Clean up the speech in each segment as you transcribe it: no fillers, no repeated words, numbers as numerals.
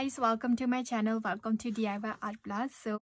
guys, welcome to my channel. Welcome to DIY Art Blast. So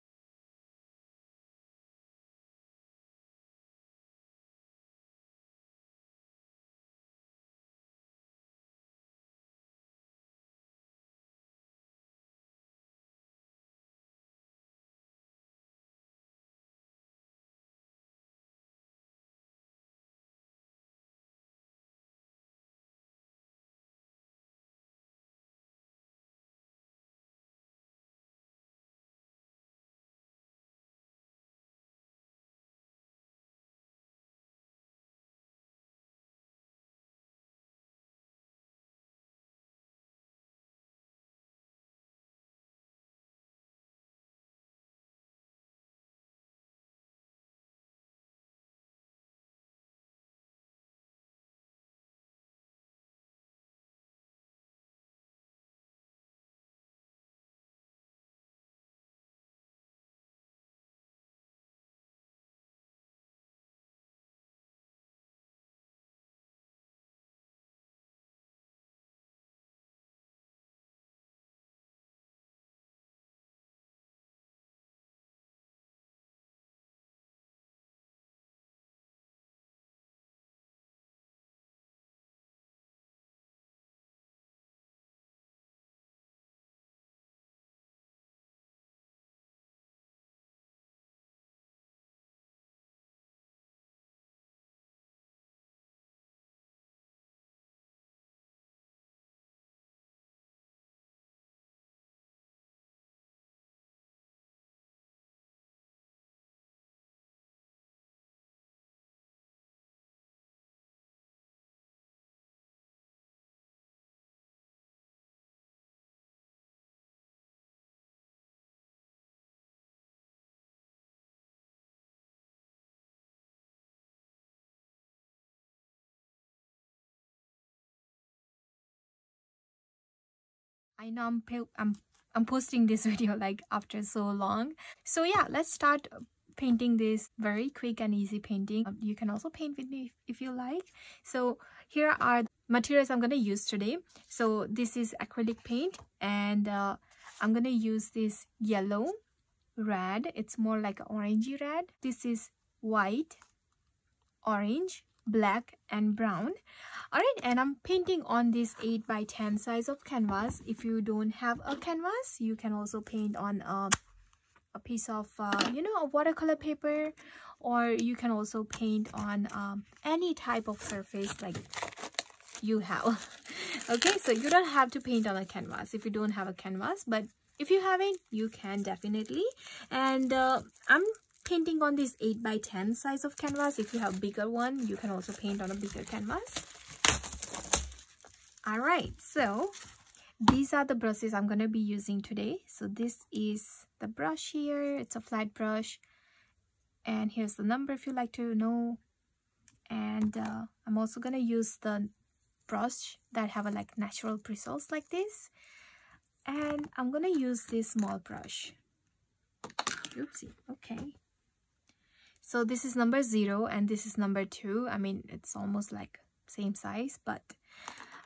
I know I'm posting this video like after so long. So yeah, let's start painting this very quick and easy painting. You can also paint with me if you like. So here are the materials I'm gonna use today. So this is acrylic paint, and I'm gonna use this yellow, red. It's more like an orangey red. This is white, orange, black, and brown. All right, and I'm painting on this 8 by 10 size of canvas. If you don't have a canvas, you can also paint on a piece of a watercolor paper, or you can also paint on any type of surface like you have. Okay, so you don't have to paint on a canvas if you don't have a canvas, but if you have it, you can definitely. And I'm painting on this 8 by 10 size of canvas. If you have bigger one, you can also paint on a bigger canvas. All right, so these are the brushes I'm going to be using today. So this is the brush here. It's a flat brush, and here's the number if you like to know. And I'm also going to use the brush that have a like natural bristles like this, and I'm going to use this small brush. Oopsie. Okay, so this is number 0 and this is number 2. I mean, it's almost like same size, but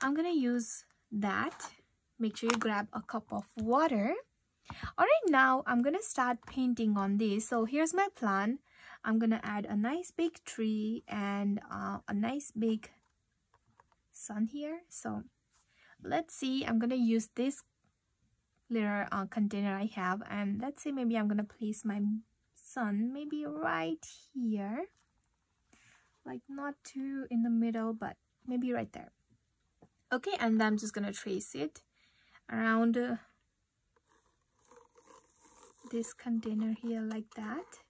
I'm gonna use that. Make sure you grab a cup of water. All right, now I'm gonna start painting on this. So here's my plan. I'm gonna add a nice big tree and a nice big sun here. So let's see, I'm gonna use this little container I have, and let's say maybe I'm gonna place my sun maybe right here, like not too in the middle, but maybe right there. Okay, and I'm just gonna trace it around this container here like that.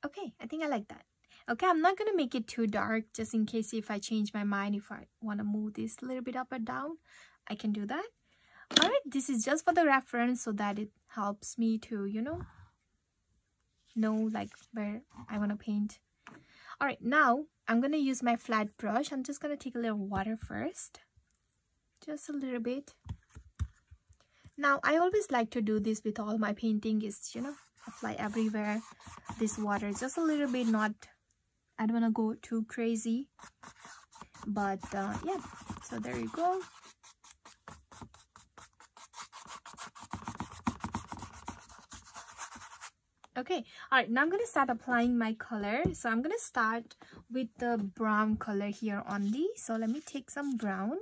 Okay, I think I like that. Okay, I'm not gonna make it too dark, just in case if I change my mind, if I want to move this a little bit up or down, I can do that. All right, this is just for the reference, so that it helps me to know like where I want to paint. All right, now I'm gonna use my flat brush. I'm just gonna take a little water first, just a little bit. Now I always like to do this with all my painting, is apply everywhere this water, just a little bit. Not, I don't want to go too crazy, but yeah, so there you go. Okay, all right, now I'm gonna start applying my color. So I'm gonna start with the brown color here only. So let me take some brown.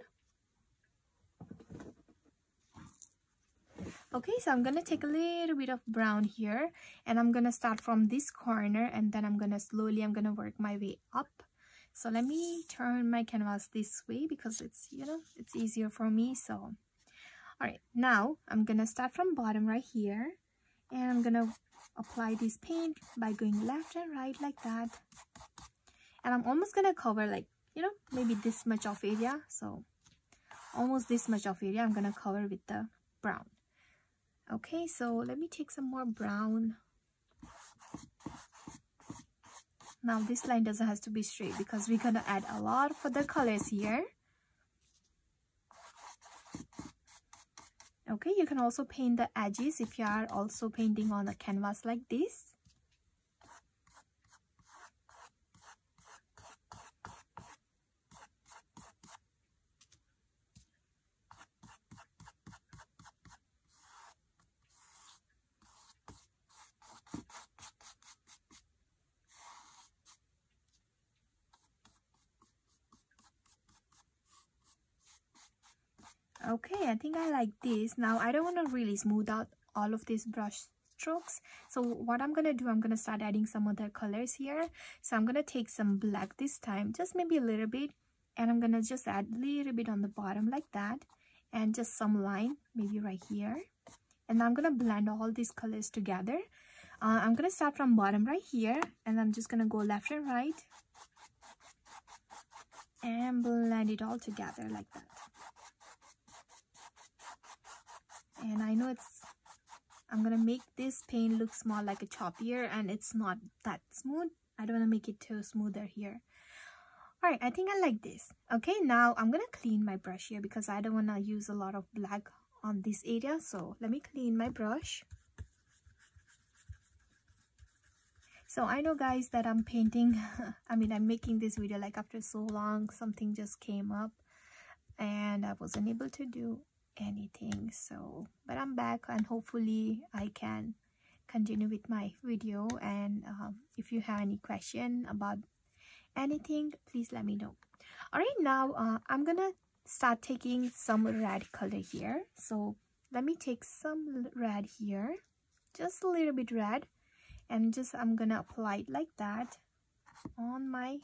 Okay, so I'm gonna take a little bit of brown here, and I'm gonna start from this corner, and then I'm gonna work my way up. So let me turn my canvas this way because it's, you know, it's easier for me. So all right, now I'm gonna start from bottom right here, and I'm gonna apply this paint by going left and right like that. And I'm almost gonna cover, like, you know, maybe this much of area. So almost this much of area I'm gonna cover with the brown. Okay, so let me take some more brown. Now this line doesn't have to be straight because we're gonna add a lot of other colors here. Okay, you can also paint the edges if you are also painting on a canvas like this. Okay, I think I like this. Now I don't want to really smooth out all of these brush strokes. So what I'm gonna do, I'm gonna start adding some other colors here. So I'm gonna take some black this time, just maybe a little bit, and I'm gonna just add a little bit on the bottom like that, and just some line maybe right here. And I'm gonna blend all these colors together. I'm gonna start from bottom right here, and I'm just gonna go left and right and blend it all together like that. And I know I'm gonna make this paint look more like a choppier, and it's not that smooth. I don't want to make it too smoother here. All right, I think I like this. Okay, now I'm gonna clean my brush here because I don't want to use a lot of black on this area. So let me clean my brush. So I know, guys, that I'm painting I'm making this video like after so long. Something just came up and I wasn't able to do anything, so but I'm back, and hopefully I can continue with my video. And if you have any question about anything, please let me know. All right, now I'm gonna start taking some red color here. So let me take some red here, just a little bit red, and just I'm gonna apply it like that on my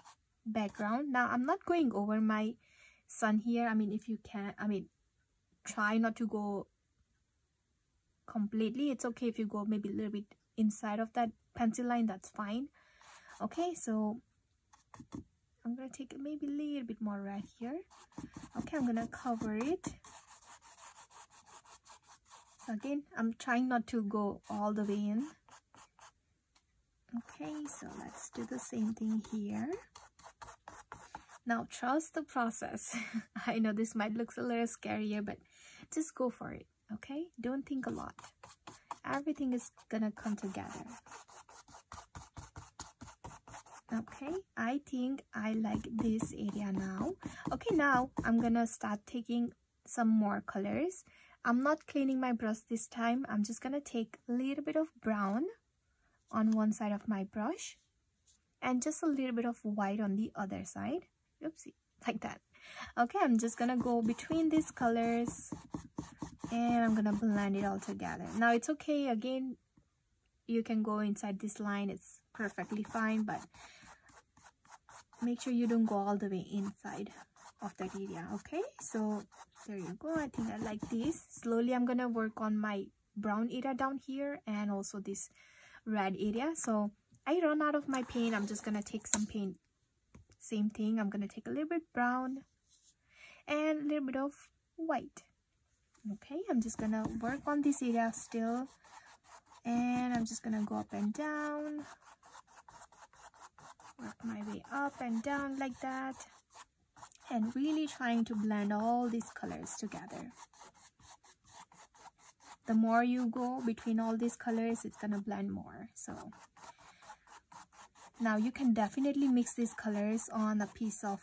background. Now I'm not going over my sun here. If you can, try not to go completely. It's okay if you go maybe a little bit inside of that pencil line, that's fine. Okay, so I'm gonna take maybe a little bit more red here. Okay, I'm gonna cover it. So again, I'm trying not to go all the way in. Okay, so let's do the same thing here. Now trust the process. I know this might look a little scarier, but just go for it. Okay, don't think a lot. Everything is gonna come together. Okay, I think I like this area now. Okay, now I'm gonna start taking some more colors. I'm not cleaning my brush this time. I'm just gonna take a little bit of brown on one side of my brush and just a little bit of white on the other side. Oopsie, like that. Okay, I'm just gonna go between these colors and I'm gonna blend it all together. Now it's okay, again, you can go inside this line, it's perfectly fine, but make sure you don't go all the way inside of that area. Okay, so there you go. I think I like this. Slowly I'm gonna work on my brown area down here and also this red area. So I run out of my paint, I'm just gonna take some paint. Same thing, I'm gonna take a little bit brown and a little bit of white. Okay, I'm just gonna work on this area still, and I'm just gonna go up and down, work my way up and down like that, and really trying to blend all these colors together. The more you go between all these colors, it's gonna blend more. So now you can definitely mix these colors on a piece of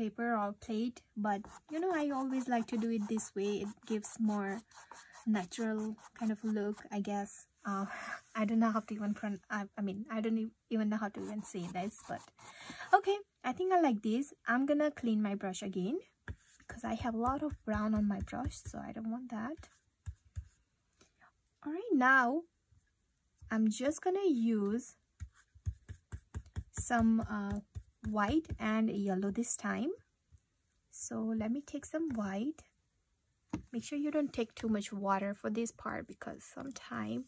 paper or plate, but you know, I always like to do it this way. It gives more natural kind of look, I guess. I don't know how to even I don't even know how to even say this, but okay, I think I like this. I'm gonna clean my brush again because I have a lot of brown on my brush, so I don't want that. All right, now I'm just gonna use some white and yellow this time. So let me take some white. Make sure you don't take too much water for this part, because sometimes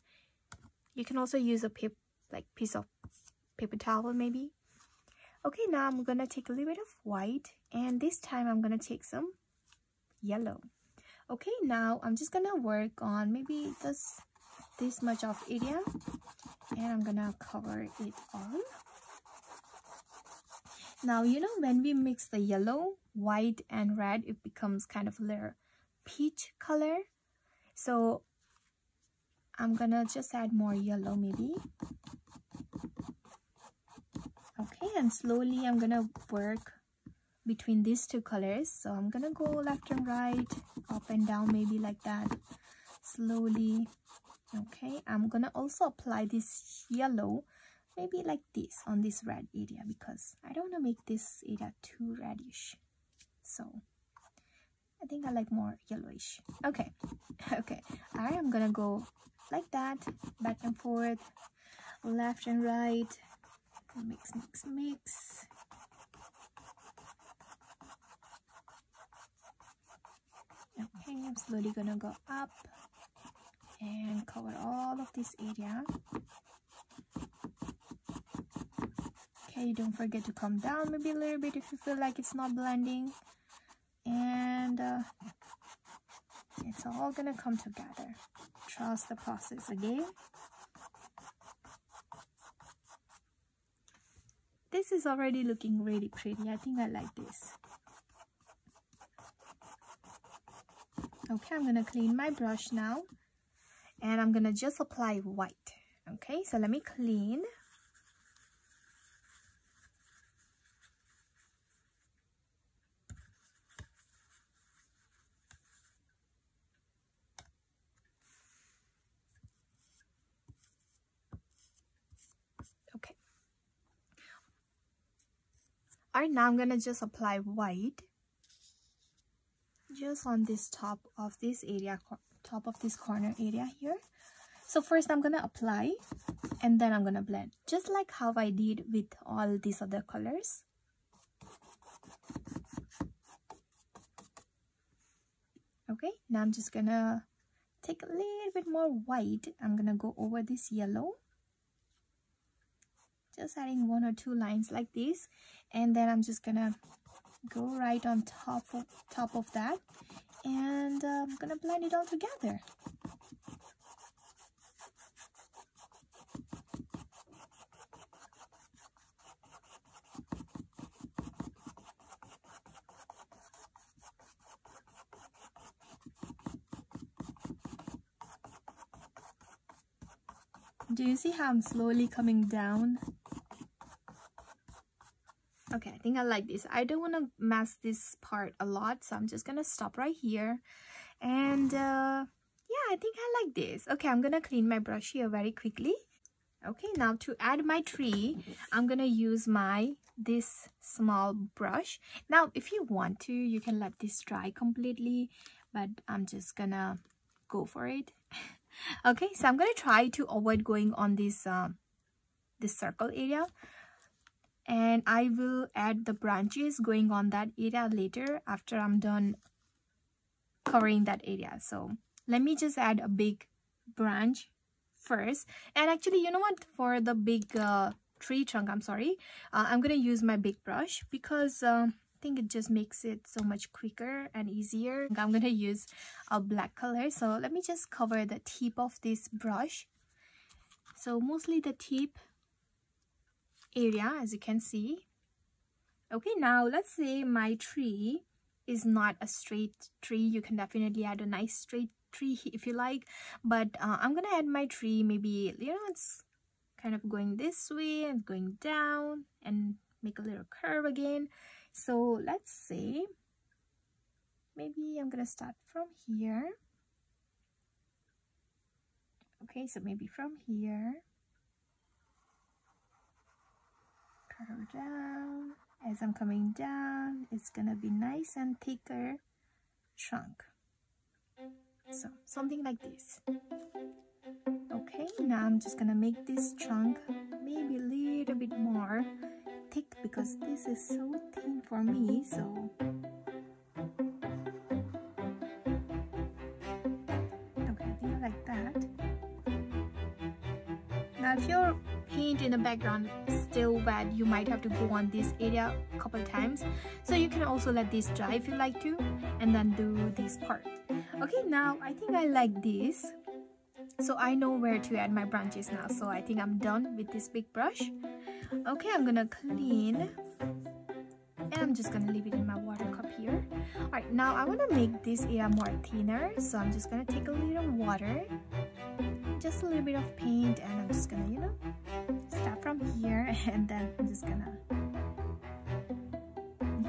you can also use a piece of paper towel maybe. Okay, now I'm gonna take a little bit of white, and this time I'm gonna take some yellow. Okay, now I'm just gonna work on maybe this much of area, and I'm gonna cover it all. Now, you know, when we mix the yellow, white and red, it becomes kind of a little peach color. So I'm gonna just add more yellow maybe. Okay, and slowly I'm gonna work between these two colors. So I'm gonna go left and right, up and down, maybe like that, slowly. Okay, I'm gonna also apply this yellow maybe like this on this red area, because I don't want to make this area too reddish. So I think I like more yellowish. Okay. Okay, all right, I'm gonna go like that, back and forth, left and right, mix, mix, mix. Okay, I'm slowly gonna go up and cover all of this area. Okay, don't forget to come down maybe a little bit if you feel like it's not blending, and it's all gonna come together. Trust the process again. This is already looking really pretty. I think I like this. Okay, I'm gonna clean my brush now, and I'm gonna just apply white. Okay, so let me clean. Okay. All right, now I'm gonna just apply white just on this top of this area, top of this corner area here. So first I'm gonna apply, and then I'm gonna blend, just like how I did with all these other colors. Okay, now I'm just gonna take a little bit more white. I'm gonna go over this yellow, just adding 1 or 2 lines like this, and then I'm just gonna go right on top of that, and I'm gonna blend it all together. Do you see how I'm slowly coming down? Okay, I think I like this. I don't want to mask this part a lot, so I'm just gonna stop right here. And yeah, I think I like this. Okay, I'm gonna clean my brush here very quickly. Okay, now to add my tree, I'm gonna use this small brush. Now, if you want to, you can let this dry completely, but I'm just gonna go for it. Okay, so I'm gonna try to avoid going on this circle area, and I will add the branches going on that area later after I'm done covering that area. So let me just add a big branch first. And actually, you know what, for the big tree trunk, I'm gonna use my big brush, because I think it just makes it so much quicker and easier. I'm gonna use a black color, so let me just cover the tip of this brush. So mostly the tip area, as you can see. Okay, now let's say my tree is not a straight tree. You can definitely add a nice straight tree if you like, but I'm gonna add my tree maybe, you know, it's kind of going this way and going down and make a little curve again. So let's say maybe I'm gonna start from here. Okay, so maybe from here, curve down. As I'm coming down, it's gonna be nice and thicker trunk. So something like this. Okay, now I'm just gonna make this trunk maybe a little bit more thick because this is so thin for me. So okay, I think I like that. Now if your paint in the background is still wet, you might have to go on this area a couple times. So you can also let this dry if you like to, and then do this part. Okay, now I think I like this. So I know where to add my branches now. So I think I'm done with this big brush. Okay, I'm gonna clean. And I'm just gonna leave it in my water cup here. Alright, now I wanna make this area more thinner. So I'm just gonna take a little water. Just a little bit of paint, and I'm just gonna, you know, start from here, and then I'm just gonna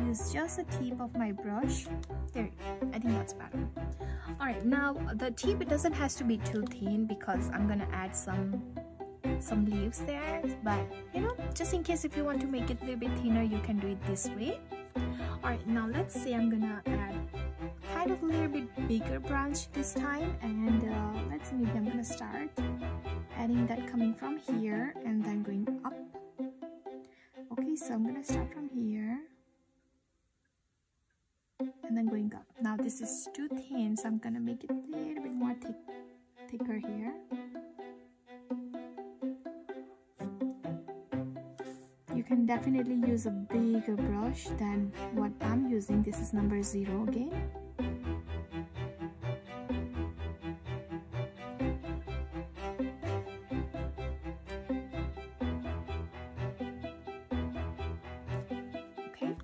use just the tip of my brush. There, I think that's better. Alright, now the tip, it doesn't have to be too thin because I'm gonna add some leaves there, but you know, just in case if you want to make it a little bit thinner, you can do it this way. Alright, now let's say I'm gonna add kind of a little bit bigger branch this time, and let's see, maybe I'm gonna start adding that coming from here and then going up. Okay, so I'm gonna start from here and then going up. Now this is too thin, so I'm gonna make it a little bit more thicker here. You can definitely use a bigger brush than what I'm using. This is number 0 again. Okay.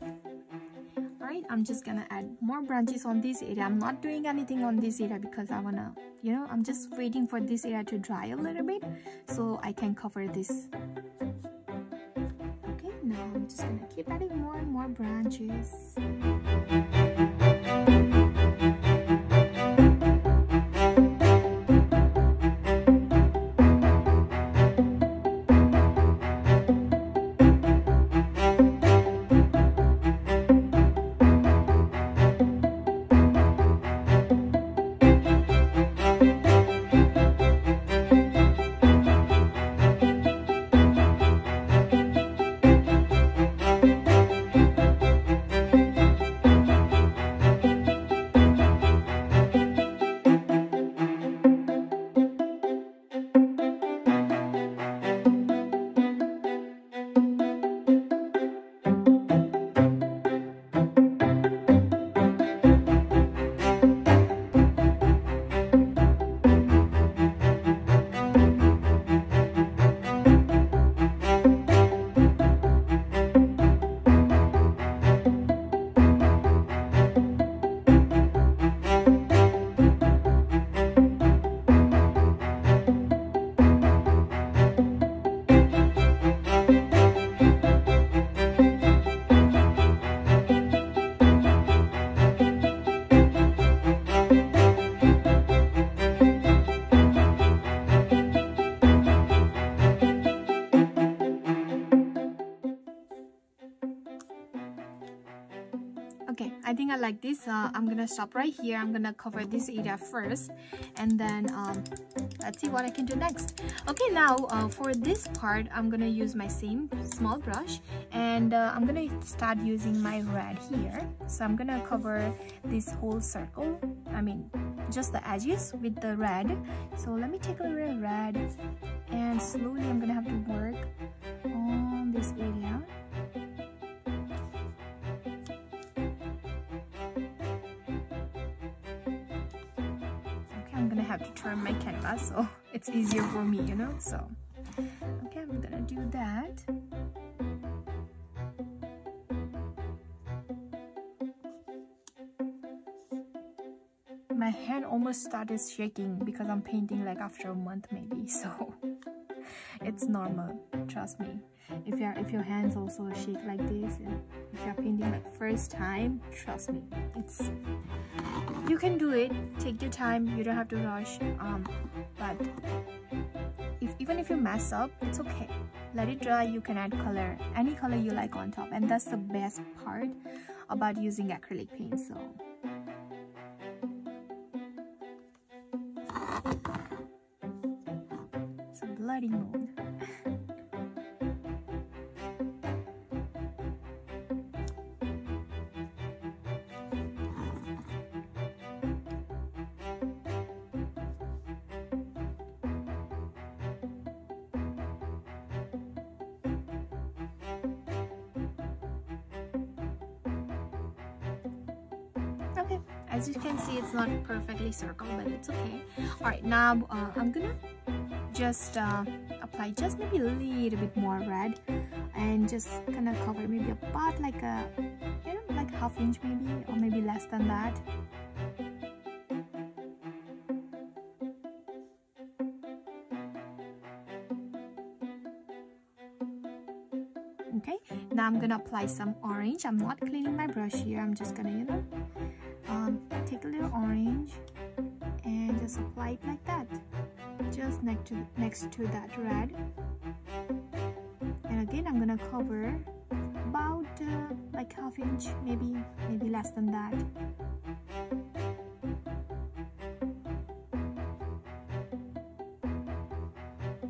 Alright, I'm just gonna add more branches on this area. I'm not doing anything on this area because I wanna, you know, I'm just waiting for this area to dry a little bit so I can cover this. Now I'm just gonna keep adding more and more branches. Okay, I think I like this. I'm gonna stop right here. I'm gonna cover this area first, and then let's see what I can do next. Okay, now for this part, I'm gonna use my same small brush, and I'm gonna start using my red here. So I'm gonna cover this whole circle, I mean just the edges with the red. So let me take a little red, and slowly I'm gonna have to work on this area. Have to turn my canvas so it's easier for me, you know. So okay, I'm gonna do that. My hand almost started shaking because I'm painting like after a month maybe, so it's normal, trust me. if your hands also shake like this, and if you're painting like first time, trust me, you can do it. Take your time, you don't have to rush. But even if you mess up, it's okay. Let it dry. You can add color, any color you like on top, and that's the best part about using acrylic paint. So it's a bloody moon. Okay, as you can see, it's not perfectly circle, but it's okay. All right, now I'm gonna just apply just maybe a little bit more red, and just kind of cover maybe about like a, you know, like ½ inch maybe, or maybe less than that. Okay, now I'm gonna apply some orange. I'm not cleaning my brush here. I'm just gonna, you know, take a little orange and just apply it like that, just next to that red. And again, I'm gonna cover about like ½ inch, maybe less than that.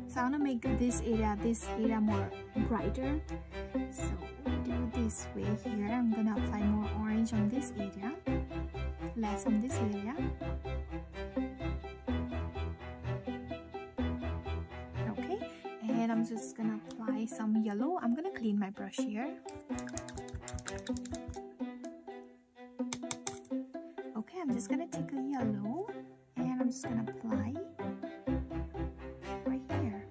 So I want to make this area more brighter. So do this way here. I'm gonna apply more orange on this area, less on this area. Okay, and I'm just gonna apply some yellow. I'm gonna clean my brush here. Okay, I'm just gonna take a yellow and I'm just gonna apply right here.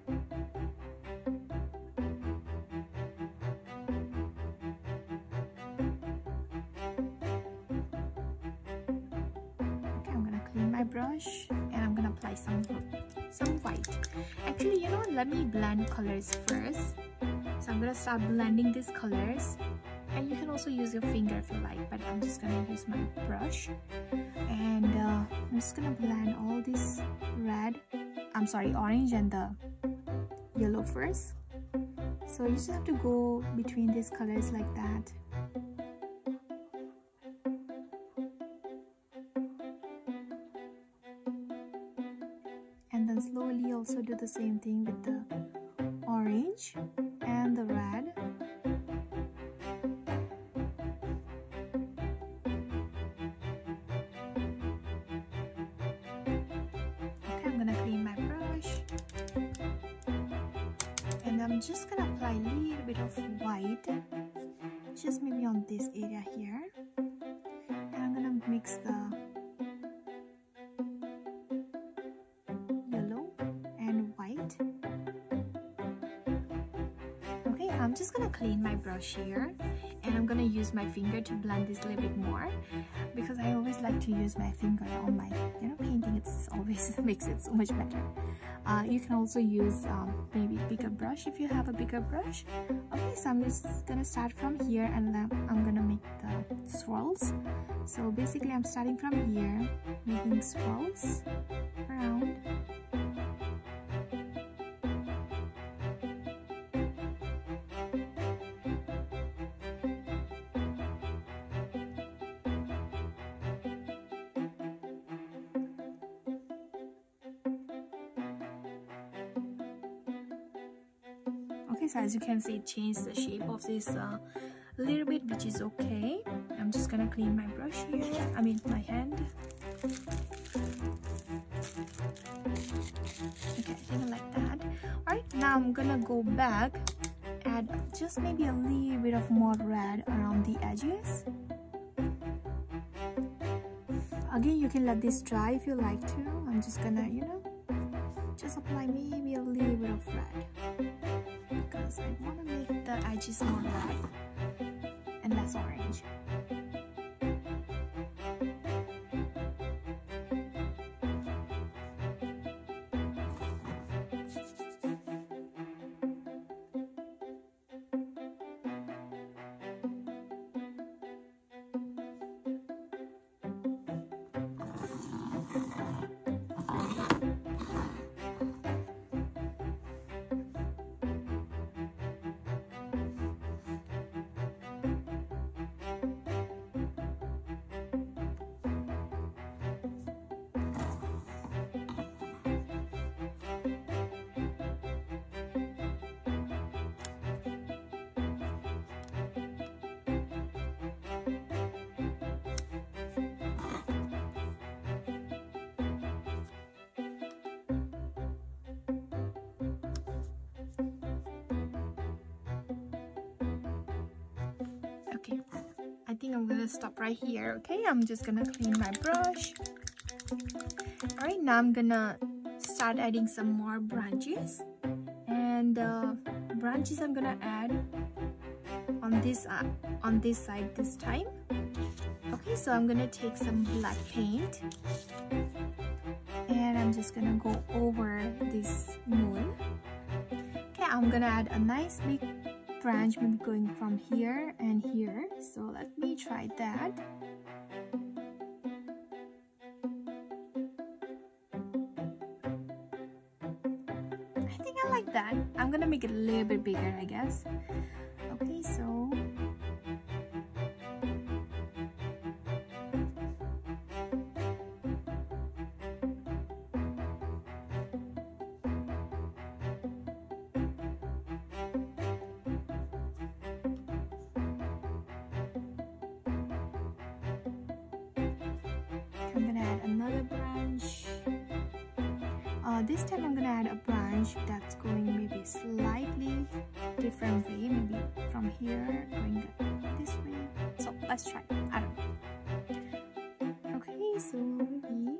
Okay, I'm gonna clean my brush and I'm gonna apply some white. Actually, you know what? Let me blend colors first. So I'm gonna start blending these colors, and you can also use your finger if you like, but I'm just gonna use my brush, and I'm just gonna blend all this orange and the yellow first. So you just have to go between these colors like that. And then slowly also do the same thing with the orange and the red. Okay, I'm gonna clean my brush, and I'm just gonna apply a little bit of white, just maybe on this area here, and I'm gonna mix the I'm just gonna clean my brush here, and I'm gonna use my finger to blend this a little bit more, because I always like to use my finger on my, you know, painting. It's always makes it so much better. You can also use maybe bigger brush if you have a bigger brush. Okay, so I'm just gonna start from here, and then I'm gonna make the swirls. So basically I'm starting from here, making swirls around. Okay, so as you can see, it changed the shape of this a little bit, which is okay. I'm just gonna clean my brush here, my hand. Okay, like that. Alright, now I'm gonna go back, add just maybe a little bit of more red around the edges. Again, you can let this dry if you like to. I'm just gonna, just apply maybe a little bit of red, because I want to make the edges more red and less orange. think I'm gonna stop right here. Okay, I'm just gonna clean my brush. All right, now I'm gonna start adding some more branches, and branches I'm gonna add on this side this time. Okay, so I'm gonna take some black paint and I'm just gonna go over this moon. Okay, I'm gonna add a nice big branch, maybe going from here and here. So let me try that. I think I like that. I'm gonna make it a little bit bigger, I guess. Okay, so I'm gonna add another branch. This time I'm gonna add a branch that's going maybe slightly different way, maybe from here going this way. So let's try. I don't know. Okay, so maybe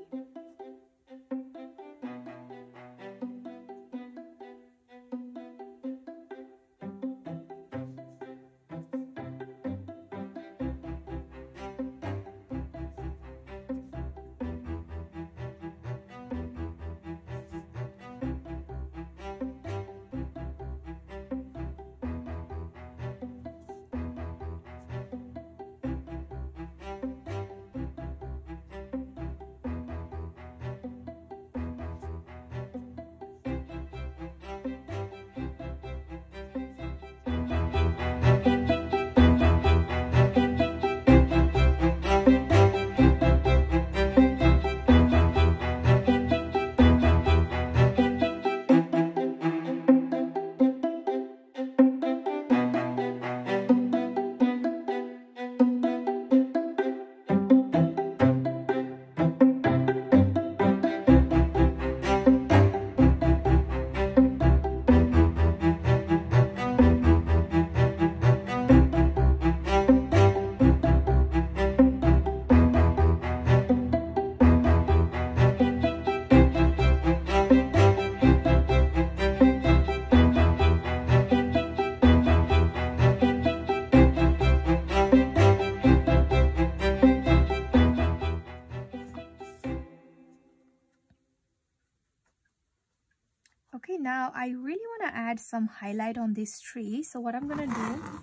okay, now I really want to add some highlight on this tree. So what I'm gonna do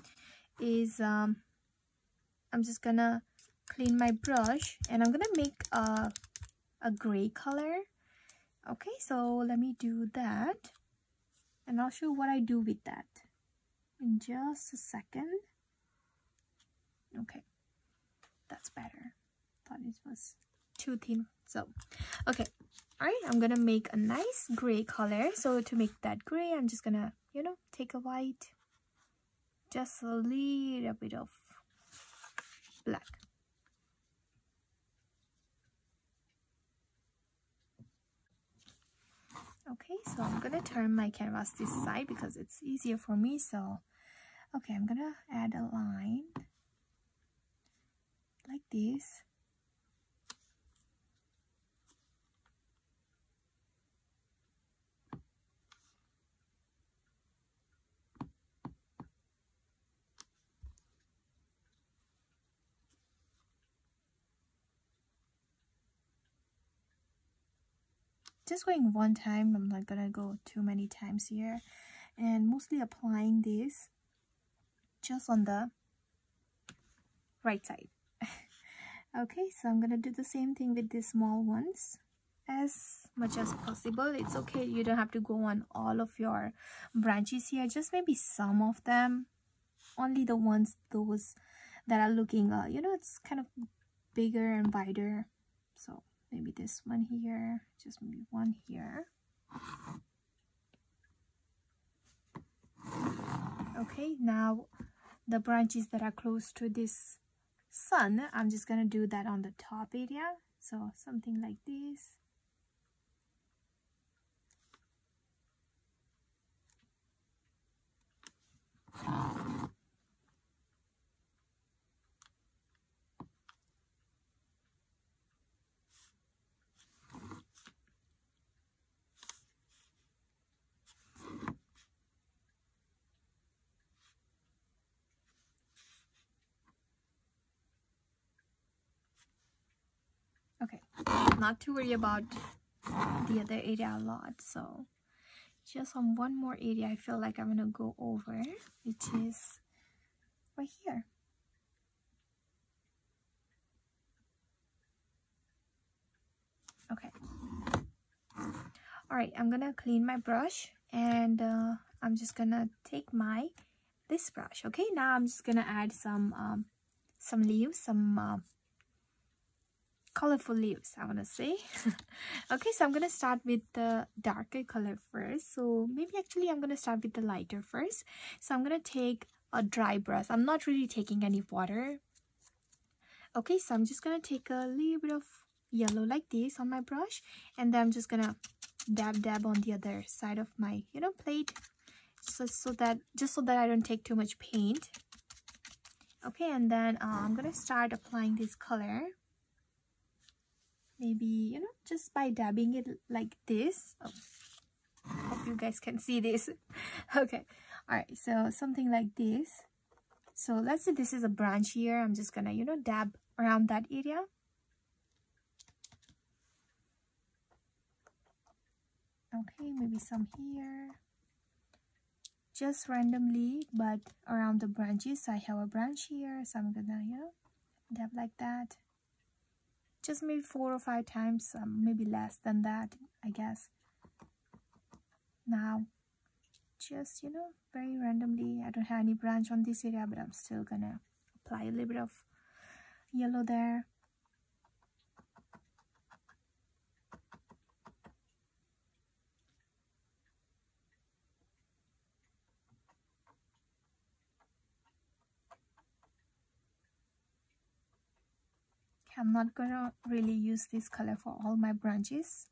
is I'm just gonna clean my brush and I'm gonna make a gray color. Okay, so let me do that and I'll show what I do with that in just a second. Okay, that's better. Thought it was too thin. So okay, all right, I'm gonna make a nice gray color. So to make that gray, I'm just gonna, you know, take a white, just a little bit of black. Okay, so I'm gonna turn my canvas this side because it's easier for me. So okay, I'm gonna add a line like this. Just going one time, I'm not gonna go too many times here, and mostly applying this just on the right side. Okay, so I'm gonna do the same thing with the small ones as much as possible. It's okay, you don't have to go on all of your branches here, just maybe some of them, only the ones those that are looking you know, it's kind of bigger and wider. So maybe this one here, just maybe one here. Okay, now the branches that are close to this sun, I'm just gonna do that on the top area. So something like this. not to worry about the other area a lot. So just on one more area I feel like I'm gonna go over, which is right here. Okay. All right, I'm gonna clean my brush, and I'm just gonna take this brush. Okay, now I'm just gonna add some leaves, some colorful leaves, I want to say. Okay, so I'm gonna start with the darker color first. So maybe actually I'm gonna start with the lighter first. So I'm gonna take a dry brush. I'm not really taking any water. Okay, so I'm just gonna take a little bit of yellow like this on my brush, and then I'm just gonna dab on the other side of my plate, so that I don't take too much paint. Okay, and then I'm gonna start applying this color, maybe just by dabbing it like this. Oh, hope you guys can see this. Okay, all right, so something like this. So let's say this is a branch here. I'm just gonna dab around that area. Okay, maybe some here, just randomly, but around the branches. I have a branch here, so I'm gonna dab like that, just maybe 4 or 5 times, maybe less than that, I guess. Now just very randomly, I don't have any branch on this area, but I'm still gonna apply a little bit of yellow there. I'm not gonna really use this color for all my branches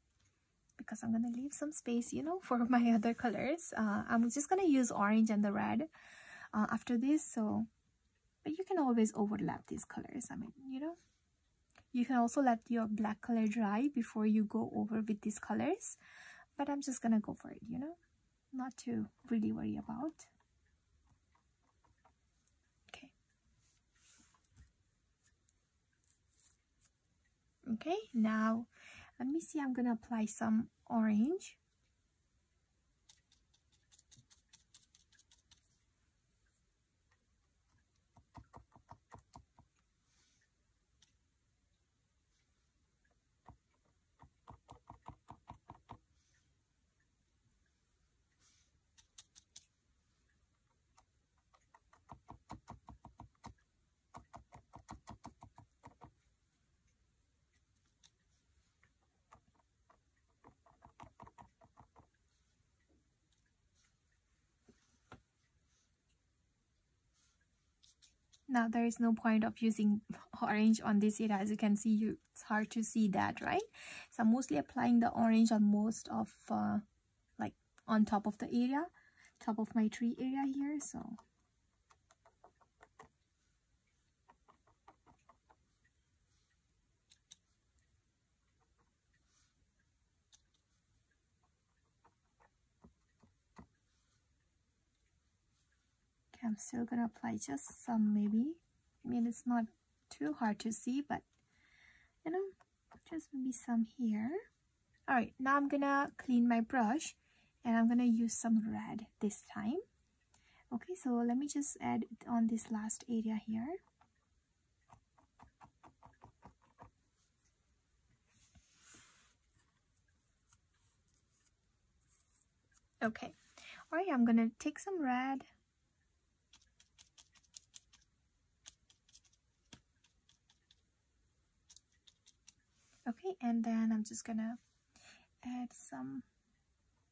because I'm gonna leave some space for my other colors. I'm just gonna use orange and the red after this. So but you can always overlap these colors. I mean, you can also let your black color dry before you go over with these colors, but I'm just gonna go for it, not to really worry about. Okay, now let me see. I'm gonna apply some orange. Now there is no point of using orange on this area. As you can see, it's hard to see that, right? So I'm mostly applying the orange on most of like on top of the area, top of my tree area here. So okay, I'm still gonna apply just some, maybe. I mean, it's not too hard to see, but just maybe some here. All right, now I'm gonna clean my brush, and I'm gonna use some red this time. Okay, so let me just add it on this last area here. Okay, all right, I'm gonna take some red. Okay, and then I'm just gonna add some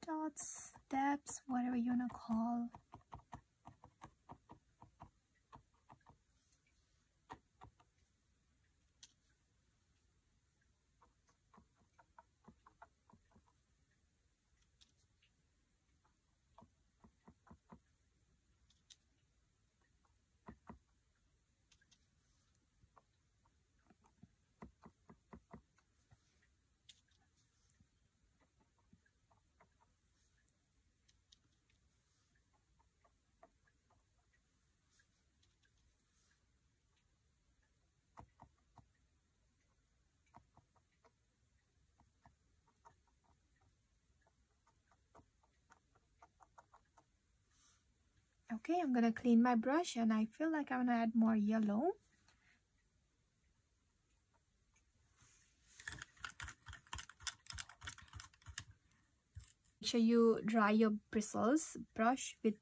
dots, dabs, whatever you wanna call. Okay, I'm gonna clean my brush, and I feel like I'm gonna add more yellow. Make sure you dry your bristles brush with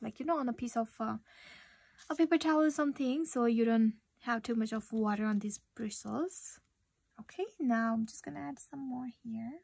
like, you know, on a piece of a paper towel or something, so you don't have too much of water on these bristles. Okay, now I'm just gonna add some more here.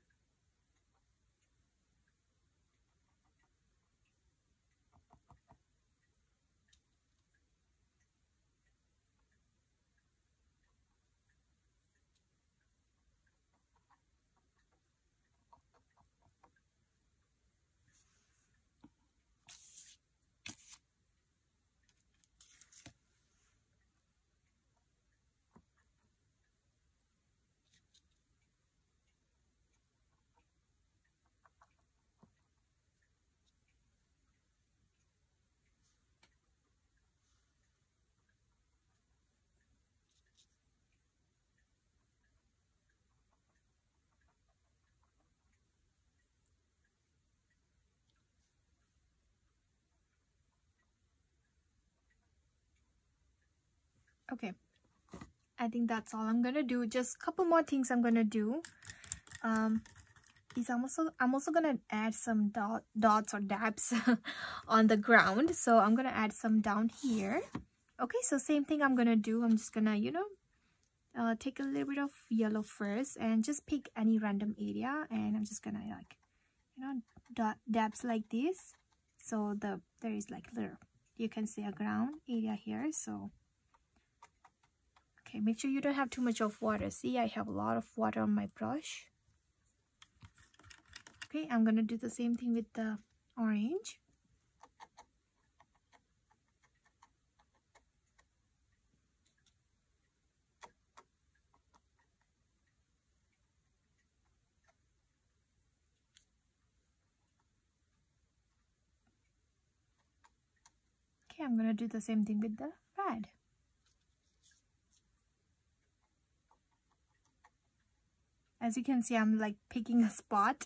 Okay, I think that's all I'm gonna do. Just a couple more things I'm gonna do. I'm also gonna add some dots or dabs on the ground, so I'm gonna add some down here. Okay, so same thing I'm gonna do. I'm just gonna, you know, take a little bit of yellow first and just pick any random area, and I'm just gonna, like, you know, dabs like this. So there is like little, you can see a ground area here. So okay, make sure you don't have too much of water. See, I have a lot of water on my brush. Okay, I'm gonna do the same thing with the orange. Okay, I'm gonna do the same thing with the red. As you can see, I'm like picking a spot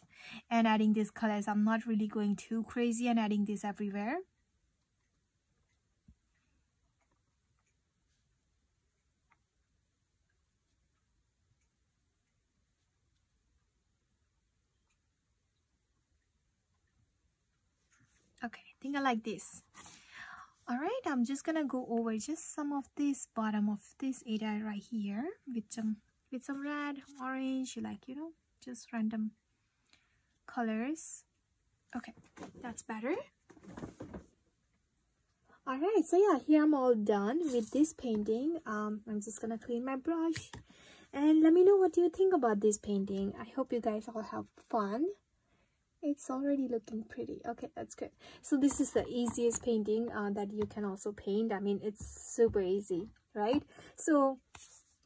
and adding these colors. I'm not really going too crazy and adding this everywhere. Okay, I think I like this. All right, I'm just gonna go over just some of this bottom of this area right here with some red, orange, like, you know, just random colors. Okay, that's better. All right, so yeah, here I'm all done with this painting. I'm just gonna clean my brush, and let me know what you think about this painting. I hope you guys all have fun. It's already looking pretty. Okay, that's good. So this is the easiest painting that you can also paint. I mean, it's super easy, right? So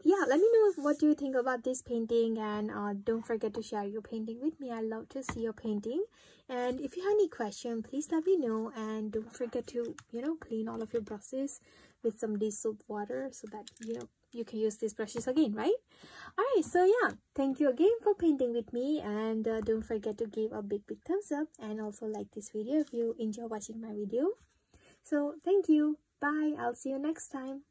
yeah, let me know what you think about this painting, and don't forget to share your painting with me. I love to see your painting. And if you have any question, please let me know, and don't forget to, you know, clean all of your brushes with some dish soap water so that, you know, you can use these brushes again, right? All right, so yeah, thank you again for painting with me, and don't forget to give a big thumbs up, and also like this video if you enjoy watching my video. So thank you. Bye. I'll see you next time.